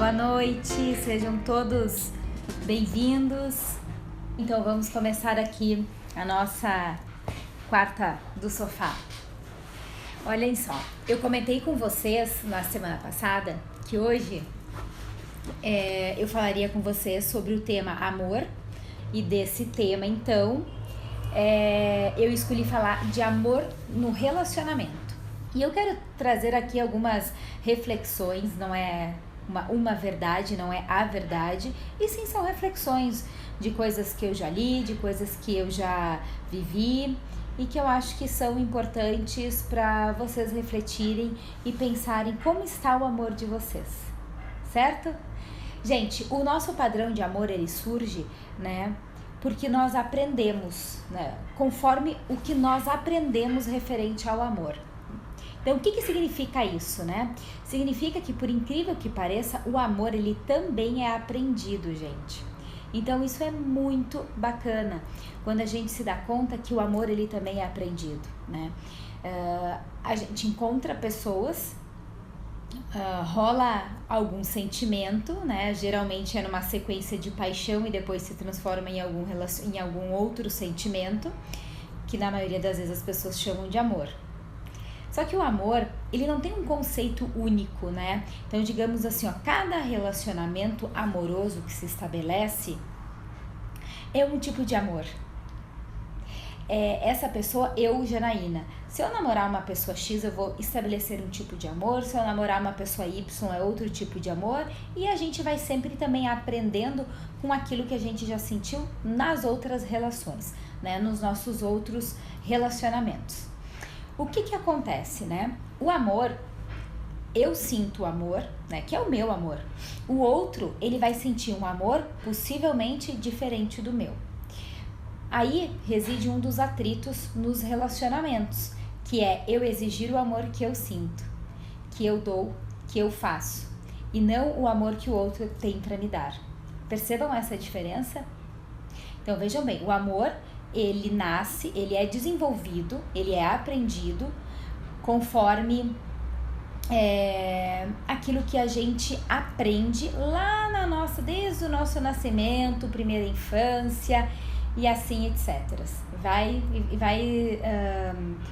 Boa noite, sejam todos bem-vindos. Então vamos começar aqui a nossa quarta do sofá. Olhem só, eu comentei com vocês na semana passada que hoje eu falaria com vocês sobre o tema amor, e desse tema então eu escolhi falar de amor no relacionamento. E eu quero trazer aqui algumas reflexões, não é uma verdade, não é a verdade, e sim são reflexões de coisas que eu já li, de coisas que eu já vivi e que eu acho que são importantes para vocês refletirem e pensarem como está o amor de vocês, certo? Gente, o nosso padrão de amor, ele surge, né, porque nós aprendemos, né, conforme o que nós aprendemos referente ao amor. Então, o que significa isso, né? Significa que, por incrível que pareça, o amor, ele também é aprendido, gente. Então, isso é muito bacana, quando a gente se dá conta que o amor, ele também é aprendido, né? A gente encontra pessoas, rola algum sentimento, né? Geralmente é numa sequência de paixão e depois se transforma em algum outro sentimento, que na maioria das vezes as pessoas chamam de amor. Só que o amor, ele não tem um conceito único, né? Então, digamos assim, cada relacionamento amoroso que se estabelece é um tipo de amor. Essa pessoa, eu, Janaína, se eu namorar uma pessoa X, eu vou estabelecer um tipo de amor. Se eu namorar uma pessoa Y, é outro tipo de amor. E a gente vai sempre também aprendendo com aquilo que a gente já sentiu nas outras relações, né? Nos nossos outros relacionamentos. O que acontece, né? O amor, eu sinto o amor, né? Que é o meu amor. O outro, ele vai sentir um amor possivelmente diferente do meu. Aí reside um dos atritos nos relacionamentos, que é eu exigir o amor que eu sinto, que eu dou, que eu faço, e não o amor que o outro tem para me dar. Percebam essa diferença? Então vejam bem, o amor, ele nasce, ele é desenvolvido, ele é aprendido conforme aquilo que a gente aprende lá desde o nosso nascimento, primeira infância e assim, etc.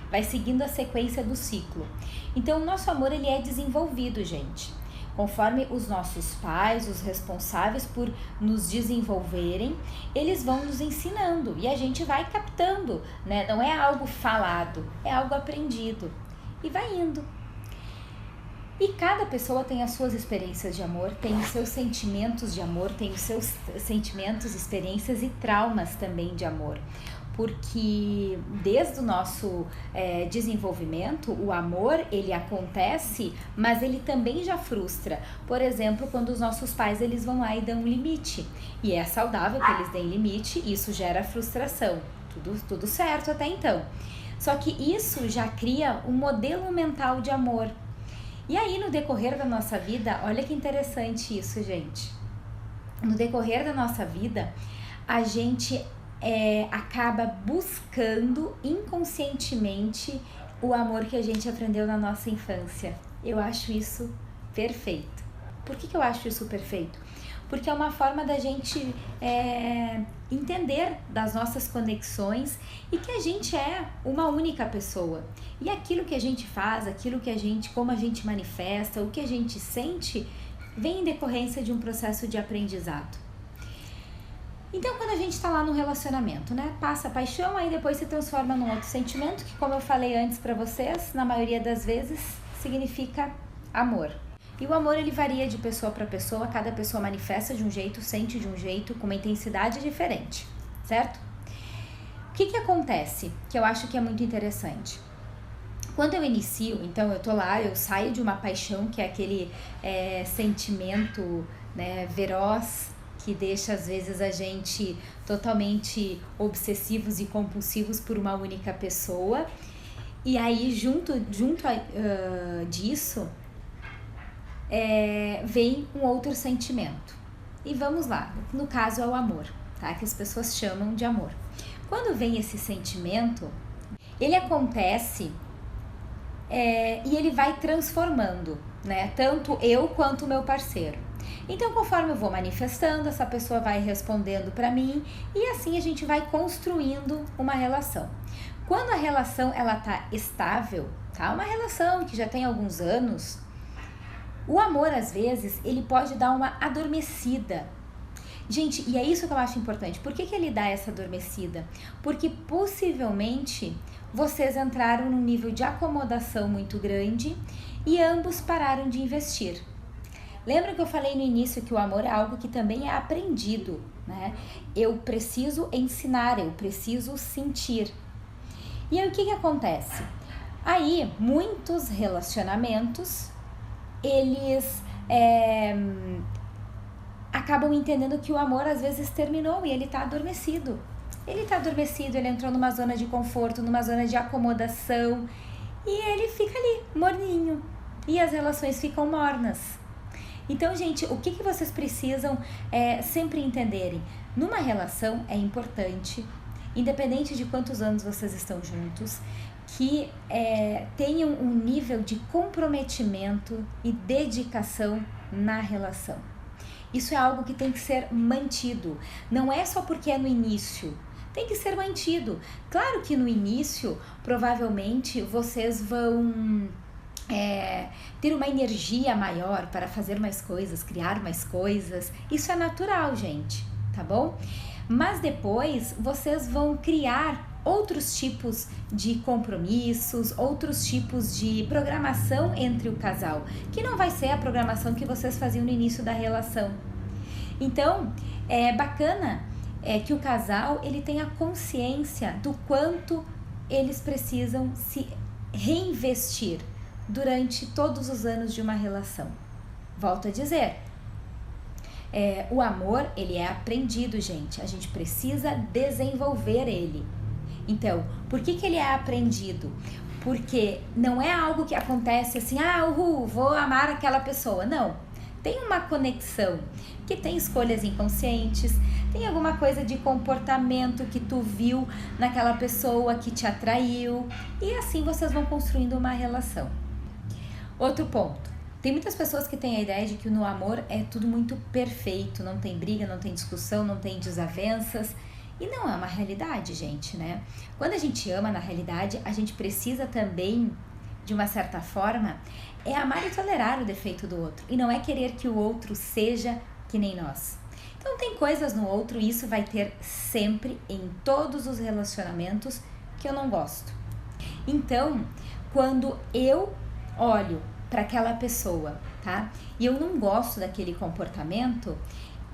Vai seguindo a sequência do ciclo. Então, o nosso amor, ele é desenvolvido, gente, conforme os nossos pais, os responsáveis por nos desenvolverem, eles vão nos ensinando e a gente vai captando, né? Não é algo falado, é algo aprendido e vai indo. E cada pessoa tem as suas experiências de amor, tem os seus sentimentos de amor, tem os seus sentimentos, experiências e traumas também de amor. Porque desde o nosso desenvolvimento, o amor, ele acontece, mas ele também já frustra. Por exemplo, quando os nossos pais, eles vão lá e dão um limite. E é saudável que eles deem limite, isso gera frustração. Tudo certo até então. Só que isso já cria um modelo mental de amor. E aí, no decorrer da nossa vida, olha que interessante isso, gente. No decorrer da nossa vida, a gente acaba buscando inconscientemente o amor que a gente aprendeu na nossa infância. Eu acho isso perfeito. Por que eu acho isso perfeito? Porque é uma forma da gente entender das nossas conexões e que a gente é uma única pessoa. E aquilo que a gente faz, como a gente manifesta, o que a gente sente, vem em decorrência de um processo de aprendizado. Então, quando a gente está lá no relacionamento, né, passa a paixão, aí depois se transforma num outro sentimento, que, como eu falei antes para vocês, na maioria das vezes significa amor. E o amor, ele varia de pessoa para pessoa, cada pessoa manifesta de um jeito, sente de um jeito, com uma intensidade diferente, certo? O que acontece, que eu acho que é muito interessante? Quando eu inicio, então eu tô lá, eu saio de uma paixão, que é aquele sentimento, né, veloz, que deixa às vezes a gente totalmente obsessivos e compulsivos por uma única pessoa. E aí junto disso vem um outro sentimento. E vamos lá, no caso é o amor, tá? Que as pessoas chamam de amor. Quando vem esse sentimento, ele acontece e ele vai transformando, né? Tanto eu quanto o meu parceiro. Então, conforme eu vou manifestando, essa pessoa vai respondendo para mim e assim a gente vai construindo uma relação. Quando a relação ela tá estável, tá? Uma relação que já tem alguns anos, o amor às vezes ele pode dar uma adormecida. Gente, e é isso que eu acho importante. Por que ele dá essa adormecida? Porque possivelmente vocês entraram num nível de acomodação muito grande e ambos pararam de investir. Lembra que eu falei no início que o amor é algo que também é aprendido, né? Eu preciso ensinar, eu preciso sentir. E aí o que acontece? Aí muitos relacionamentos, eles acabam entendendo que o amor às vezes terminou e ele tá adormecido. Ele tá adormecido, ele entrou numa zona de conforto, numa zona de acomodação e ele fica ali, morninho. E as relações ficam mornas. Então, gente, o que vocês precisam sempre entenderem? Numa relação é importante, independente de quantos anos vocês estão juntos, que tenham um nível de comprometimento e dedicação na relação. Isso é algo que tem que ser mantido. Não é só porque é no início. Tem que ser mantido. Claro que no início, provavelmente, vocês vão ter uma energia maior para fazer mais coisas, criar mais coisas. Isso é natural, gente, tá bom? Mas depois vocês vão criar outros tipos de compromissos, outros tipos de programação entre o casal, que não vai ser a programação que vocês faziam no início da relação. Então, é bacana que o casal ele tenha consciência do quanto eles precisam se reinvestir durante todos os anos de uma relação. Volto a dizer, o amor ele é aprendido, gente. A gente precisa desenvolver ele. Então, por que ele é aprendido? Porque não é algo que acontece assim, vou amar aquela pessoa. Não, tem uma conexão, que tem escolhas inconscientes, tem alguma coisa de comportamento que tu viu naquela pessoa que te atraiu, e assim vocês vão construindo uma relação. Outro ponto, tem muitas pessoas que têm a ideia de que no amor é tudo muito perfeito, não tem briga, não tem discussão, não tem desavenças, e não é uma realidade, gente, né? Quando a gente ama, na realidade, a gente precisa também, de uma certa forma, amar e tolerar o defeito do outro, e não é querer que o outro seja que nem nós. Então tem coisas no outro, e isso vai ter sempre em todos os relacionamentos que eu não gosto. Então, quando eu olho para aquela pessoa, tá? E eu não gosto daquele comportamento,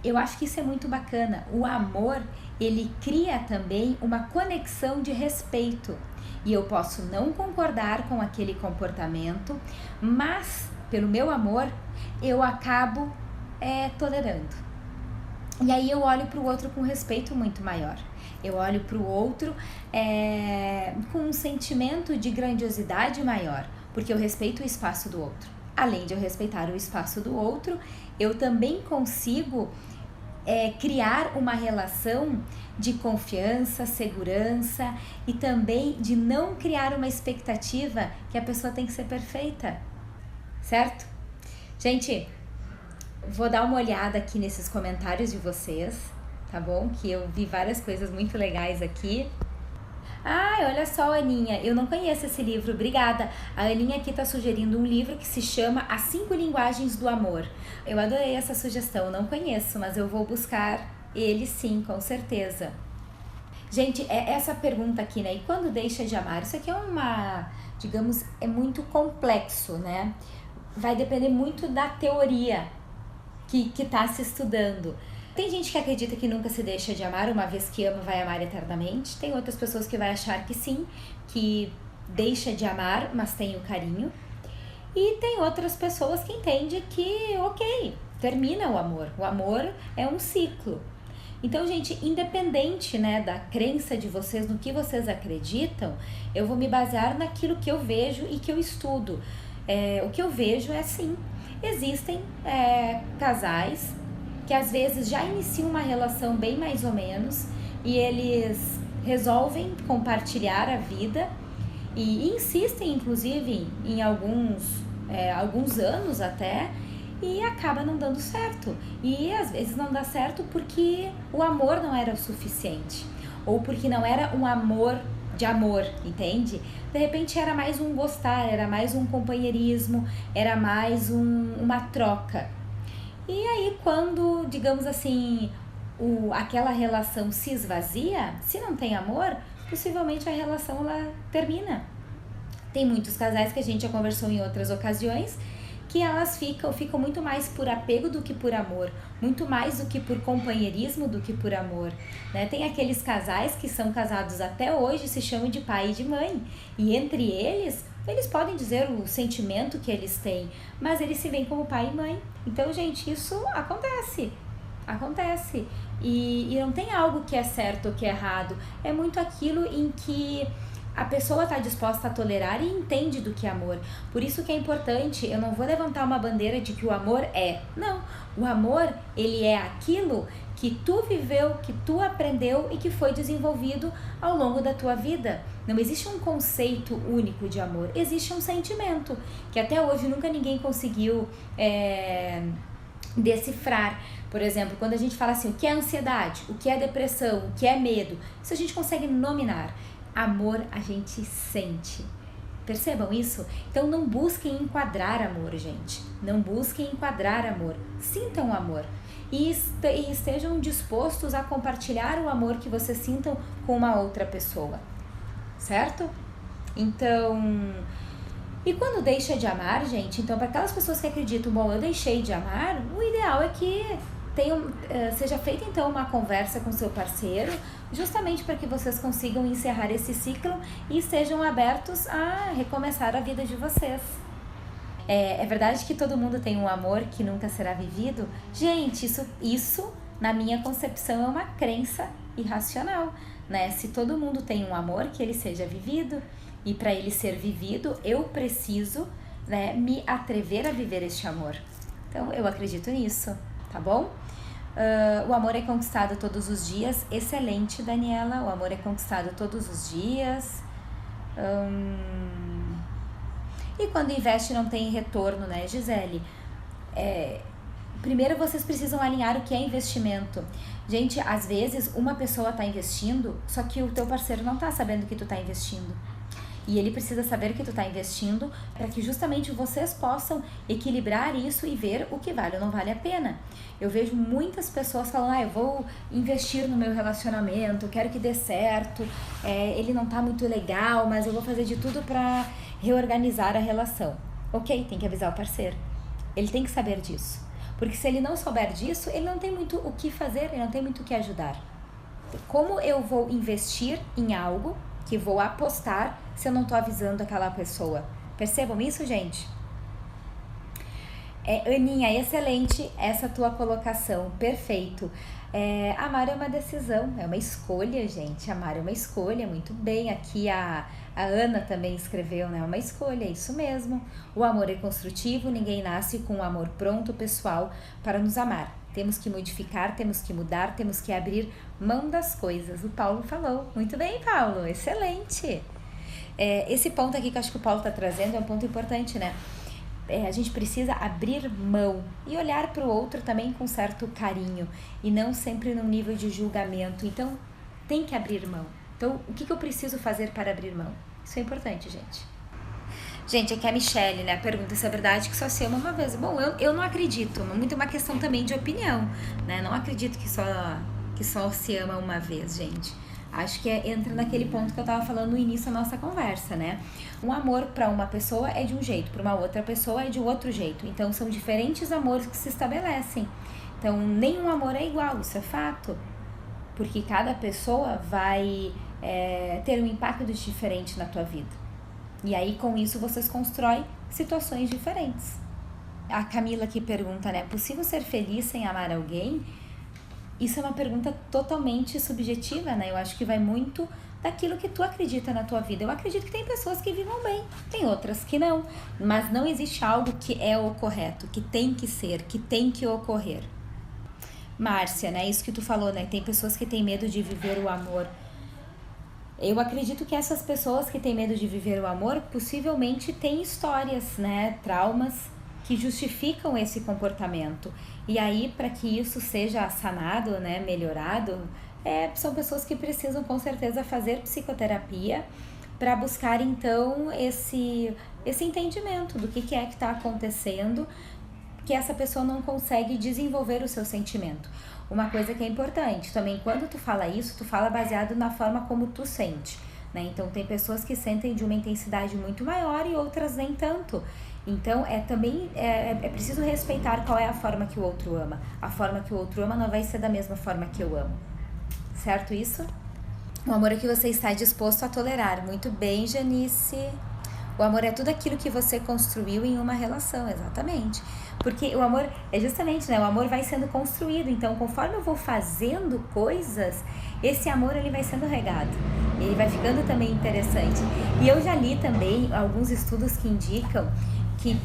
eu acho que isso é muito bacana. O amor, ele cria também uma conexão de respeito. E eu posso não concordar com aquele comportamento, mas pelo meu amor, eu acabo tolerando. E aí eu olho para o outro com respeito muito maior. Eu olho para o outro com um sentimento de grandiosidade maior, porque eu respeito o espaço do outro. Além de eu respeitar o espaço do outro, eu também consigo criar uma relação de confiança, segurança e também de não criar uma expectativa que a pessoa tem que ser perfeita, certo? Gente, vou dar uma olhada aqui nesses comentários de vocês, tá bom? Que eu vi várias coisas muito legais aqui. Olha só, Aninha, eu não conheço esse livro, obrigada. A Aninha aqui tá sugerindo um livro que se chama As 5 Linguagens do Amor. Eu adorei essa sugestão, não conheço, mas eu vou buscar ele sim, com certeza. Gente, essa pergunta aqui, né? E quando deixa de amar? Isso aqui digamos, é muito complexo, né? Vai depender muito da teoria que tá se estudando. Tem gente que acredita que nunca se deixa de amar, uma vez que ama vai amar eternamente. Tem outras pessoas que vai achar que sim, que deixa de amar, mas tem o carinho. E tem outras pessoas que entendem que, ok, termina o amor. O amor é um ciclo. Então, gente, independente, né, da crença de vocês, no que vocês acreditam, eu vou me basear naquilo que eu vejo e que eu estudo. O que eu vejo é assim, existem casais que às vezes já iniciam uma relação bem mais ou menos e eles resolvem compartilhar a vida e insistem inclusive em alguns anos até, e acaba não dando certo. E às vezes não dá certo porque o amor não era o suficiente, ou porque não era um amor de amor, entende? De repente era mais um gostar, era mais um companheirismo, era mais uma troca. E aí quando, digamos assim, aquela relação se esvazia, se não tem amor, possivelmente a relação ela termina. Tem muitos casais que a gente já conversou em outras ocasiões, que elas ficam muito mais por apego do que por amor, muito mais do que por companheirismo do que por amor, né? Tem aqueles casais que são casados até hoje, se chamam de pai e de mãe, e entre eles podem dizer o sentimento que eles têm, mas eles se veem como pai e mãe. Então, gente, isso acontece. E não tem algo que é certo ou que é errado, é muito aquilo em que a pessoa está disposta a tolerar e entende do que é amor. Por isso que é importante, eu não vou levantar uma bandeira de que o amor é. Não, o amor, ele é aquilo que tu viveu, que tu aprendeu e que foi desenvolvido ao longo da tua vida. Não existe um conceito único de amor, existe um sentimento, que até hoje nunca ninguém conseguiu decifrar. Por exemplo, quando a gente fala assim, o que é ansiedade, o que é depressão, o que é medo, isso a gente consegue nominar. Amor a gente sente. Percebam isso? Então não busquem enquadrar amor, gente. Não busquem enquadrar amor. Sintam amor. E estejam dispostos a compartilhar o amor que vocês sintam com uma outra pessoa. Certo? Então... E quando deixa de amar, gente, então para aquelas pessoas que acreditam, bom, eu deixei de amar, o ideal é que seja feita então uma conversa com seu parceiro, justamente para que vocês consigam encerrar esse ciclo e estejam abertos a recomeçar a vida de vocês. É verdade que todo mundo tem um amor que nunca será vivido? Gente, isso na minha concepção é uma crença irracional, né? Se todo mundo tem um amor, que ele seja vivido, e para ele ser vivido, eu preciso, né, me atrever a viver este amor. Então, eu acredito nisso, tá bom? O amor é conquistado todos os dias. Excelente, Daniela. O amor é conquistado todos os dias. E quando investe não tem retorno, né, Gisele? Primeiro vocês precisam alinhar o que é investimento. Gente, às vezes uma pessoa está investindo, só que o teu parceiro não está sabendo que tu está investindo. E ele precisa saber que tu está investindo para que justamente vocês possam equilibrar isso e ver o que vale ou não vale a pena. Eu vejo muitas pessoas falando, eu vou investir no meu relacionamento, quero que dê certo, ele não está muito legal, mas eu vou fazer de tudo para reorganizar a relação. Ok, tem que avisar o parceiro. Ele tem que saber disso. Porque se ele não souber disso, ele não tem muito o que fazer, ele não tem muito o que ajudar. Como eu vou investir em algo que vou apostar se eu não tô avisando aquela pessoa? Percebam isso, gente? Aninha, excelente essa tua colocação, perfeito. Amar é uma decisão, é uma escolha, gente. Amar é uma escolha, muito bem. Aqui a Ana também escreveu, né? Uma escolha, é isso mesmo. O amor é construtivo, ninguém nasce com um amor pronto, pessoal, para nos amar. Temos que modificar, temos que mudar, temos que abrir mão das coisas. O Paulo falou. Muito bem, Paulo, excelente. Esse ponto aqui que eu acho que o Paulo está trazendo é um ponto importante, né? A gente precisa abrir mão e olhar para o outro também com certo carinho e não sempre num nível de julgamento. Então, tem que abrir mão. Então, o que eu preciso fazer para abrir mão? Isso é importante, gente. Gente, aqui é a Michelle, né? Pergunta se é verdade que só se ama uma vez. Bom, eu não acredito. Muito uma questão também de opinião, né? Não acredito que só se ama uma vez, gente. Acho que entra naquele ponto que eu tava falando no início da nossa conversa, né? Um amor para uma pessoa é de um jeito, para uma outra pessoa é de outro jeito. Então, são diferentes amores que se estabelecem. Então, nenhum amor é igual, isso é fato. Porque cada pessoa vai ter um impacto diferente na tua vida. E aí, com isso, vocês constroem situações diferentes. A Camila aqui pergunta, né? É possível ser feliz sem amar alguém? Isso é uma pergunta totalmente subjetiva, né? Eu acho que vai muito daquilo que tu acredita na tua vida. Eu acredito que tem pessoas que vivam bem, tem outras que não. Mas não existe algo que é o correto, que tem que ser, que tem que ocorrer. Márcia, né? Isso que tu falou, né? Tem pessoas que têm medo de viver o amor. Eu acredito que essas pessoas que têm medo de viver o amor possivelmente têm histórias, né? Traumas que justificam esse comportamento. E aí, para que isso seja sanado, né, melhorado, são pessoas que precisam com certeza fazer psicoterapia para buscar então esse entendimento do que é que está acontecendo, que essa pessoa não consegue desenvolver o seu sentimento. Uma coisa que é importante também, quando tu fala isso, tu fala baseado na forma como tu sente, né? Então tem pessoas que sentem de uma intensidade muito maior e outras nem tanto. Então também é preciso respeitar qual é a forma que o outro ama. A forma que o outro ama não vai ser da mesma forma que eu amo. Certo isso? O amor é que você está disposto a tolerar. Muito bem, Janice. O amor é tudo aquilo que você construiu em uma relação, exatamente. Porque o amor é justamente, né? O amor vai sendo construído. Então, conforme eu vou fazendo coisas, esse amor ele vai sendo regado. Ele vai ficando também interessante. E eu já li também alguns estudos que indicam que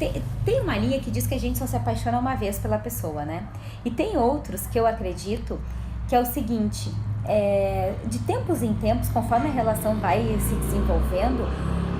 tem uma linha que diz que a gente só se apaixona uma vez pela pessoa, né? E tem outros que eu acredito que é o seguinte, de tempos em tempos, conforme a relação vai se desenvolvendo,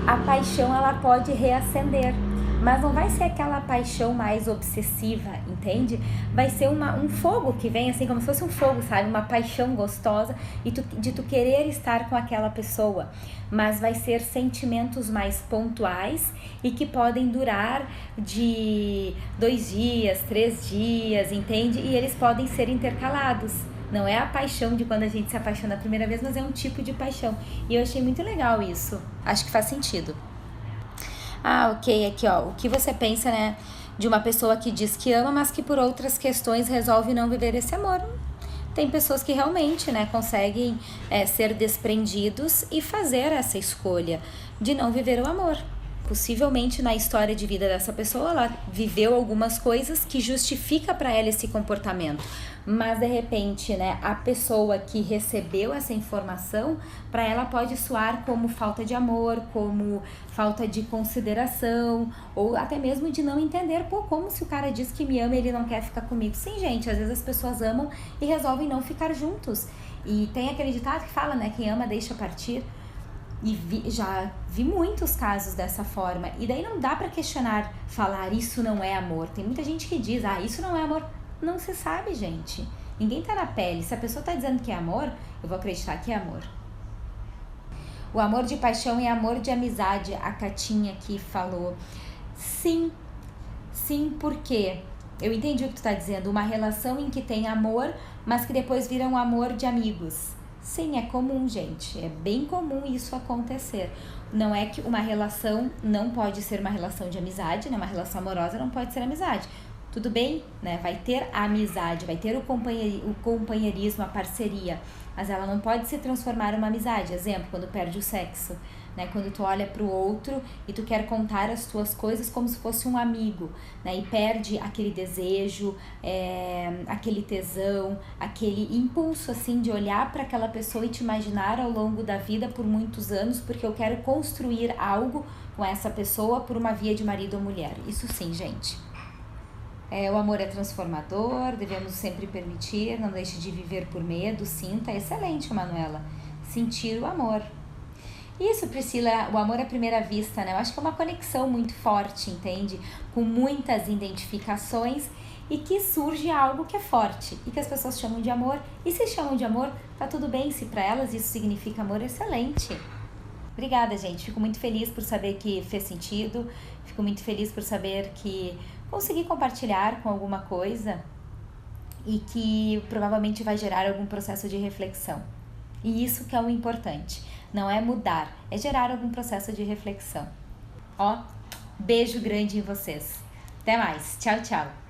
a paixão ela pode reacender, mas não vai ser aquela paixão mais obsessiva, entende? Vai ser um fogo que vem assim, como se fosse um fogo, sabe? Uma paixão gostosa de tu querer estar com aquela pessoa, mas vai ser sentimentos mais pontuais e que podem durar de 2 dias, 3 dias, entende? E eles podem ser intercalados. Não é a paixão de quando a gente se apaixona a primeira vez, mas é um tipo de paixão. E eu achei muito legal isso. Acho que faz sentido. Ok, aqui ó, o que você pensa, né, de uma pessoa que diz que ama, mas que por outras questões resolve não viver esse amor? Tem pessoas que realmente, né, conseguem ser desprendidos e fazer essa escolha de não viver o amor. Possivelmente na história de vida dessa pessoa, ela viveu algumas coisas que justifica para ela esse comportamento. Mas de repente, né, a pessoa que recebeu essa informação, para ela pode soar como falta de amor, como falta de consideração, ou até mesmo de não entender, como se o cara diz que me ama e ele não quer ficar comigo. Sim, gente, às vezes as pessoas amam e resolvem não ficar juntos. E tem aquele ditado que fala, né, quem ama deixa partir. E já vi muitos casos dessa forma. E daí não dá pra questionar, falar isso não é amor. Tem muita gente que diz, isso não é amor. Não se sabe, gente. Ninguém tá na pele. Se a pessoa tá dizendo que é amor, eu vou acreditar que é amor. O amor de paixão é amor de amizade, a Catinha aqui falou. Sim, porque eu entendi o que tu tá dizendo. Uma relação em que tem amor, mas que depois vira um amor de amigos. Sim, é comum, gente. É bem comum isso acontecer. Não é que uma relação não pode ser uma relação de amizade, né? Uma relação amorosa não pode ser amizade. Tudo bem, né? Vai ter a amizade, vai ter o companheirismo, a parceria, mas ela não pode se transformar em uma amizade. Exemplo, quando perde o sexo, né? Quando tu olha pro outro e tu quer contar as tuas coisas como se fosse um amigo, né? E perde aquele desejo, aquele tesão, aquele impulso assim de olhar para aquela pessoa e te imaginar ao longo da vida por muitos anos, porque eu quero construir algo com essa pessoa por uma via de marido ou mulher. Isso sim, gente. O amor é transformador, devemos sempre permitir, não deixe de viver por medo, sinta. Excelente, Manuela. Sentir o amor. Isso, Priscila, o amor à primeira vista, né? Eu acho que é uma conexão muito forte, entende? Com muitas identificações e que surge algo que é forte e que as pessoas chamam de amor. E se chamam de amor, tá tudo bem. Se para elas isso significa amor, excelente. Obrigada, gente. Fico muito feliz por saber que fez sentido. Fico muito feliz por saber que consegui compartilhar com alguma coisa e que provavelmente vai gerar algum processo de reflexão. E isso que é o importante. Não é mudar, é gerar algum processo de reflexão. Beijo grande em vocês. Até mais. Tchau, tchau.